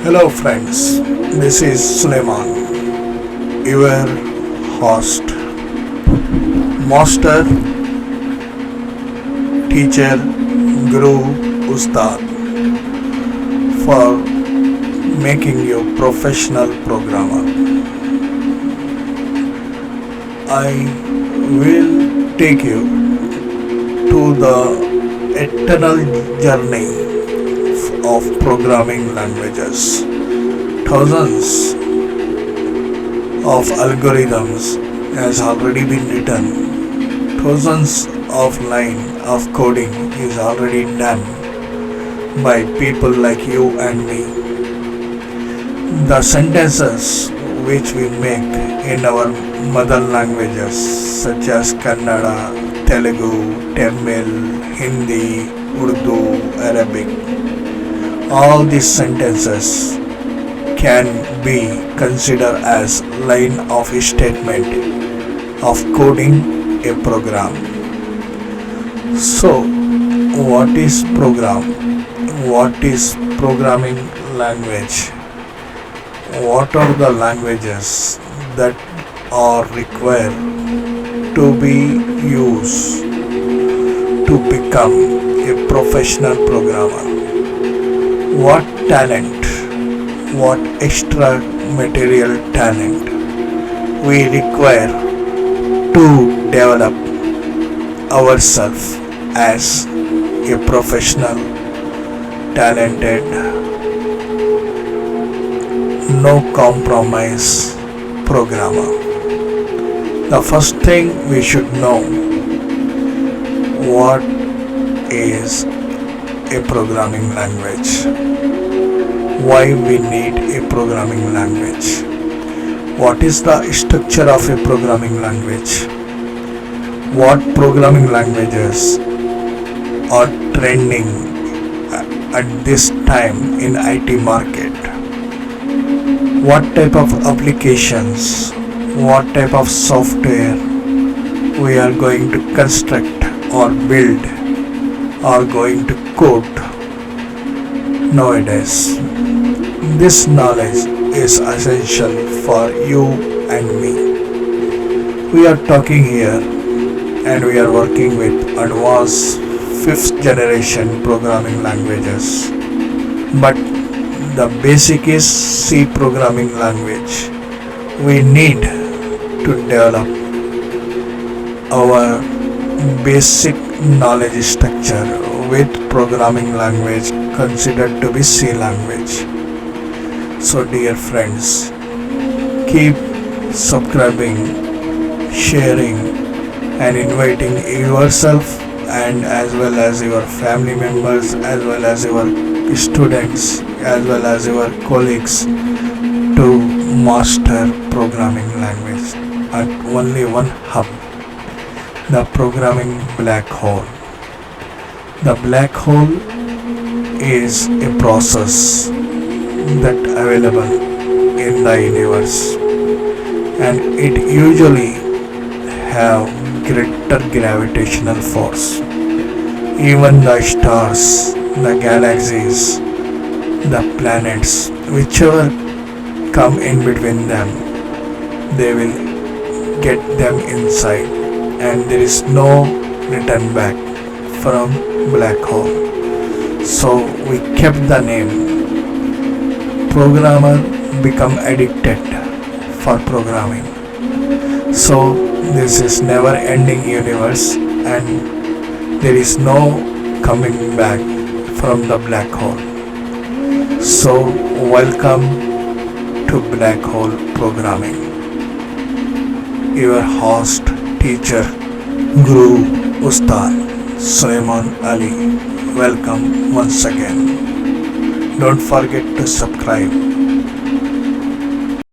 Hello friends, this is Suleiman, your host, master, teacher, guru, ustad for making you professional programmer. I will take you to the eternal journey of programming languages. Thousands of algorithms has already been written. Thousands of lines of coding is already done by people like you and me. The sentences which we make in our mother languages such as Kannada, Telugu, Tamil, Hindi, Urdu, Arabic, all these sentences can be considered as line of statement of coding a program. So, what is program? What is programming language? What are the languages that are required to be used to become a professional programmer? What talent, what extra material talent we require to develop ourselves as a professional, talented, no compromise programmer. The first thing we should know what is a programming language. Why we need a programming language? What is the structure of a programming language? What programming languages are trending at this time in IT market? What type of applications, what type of software we are going to construct or build or going to code nowadays. This knowledge is essential for you and me. We are talking here and we are working with advanced 5th generation programming languages. But the basic is C programming language. We need to develop our basic knowledge structure with programming language considered to be C language. So dear friends, keep subscribing, sharing and inviting yourself and as well as your family members, as well as your students, as well as your colleagues to master programming language at only one hub, the programming black hole. The black hole is a process that available in the universe and it usually have greater gravitational force. Even the stars, the galaxies, the planets, whichever come in between them, they will get them inside and there is no return back from black hole. So we kept the name. Programmer become addicted for programming. So this is never ending universe and there is no coming back from the black hole. So welcome to black hole programming. Your host, teacher, guru, ustad, Suleiman Ali. Welcome once again. Don't forget to subscribe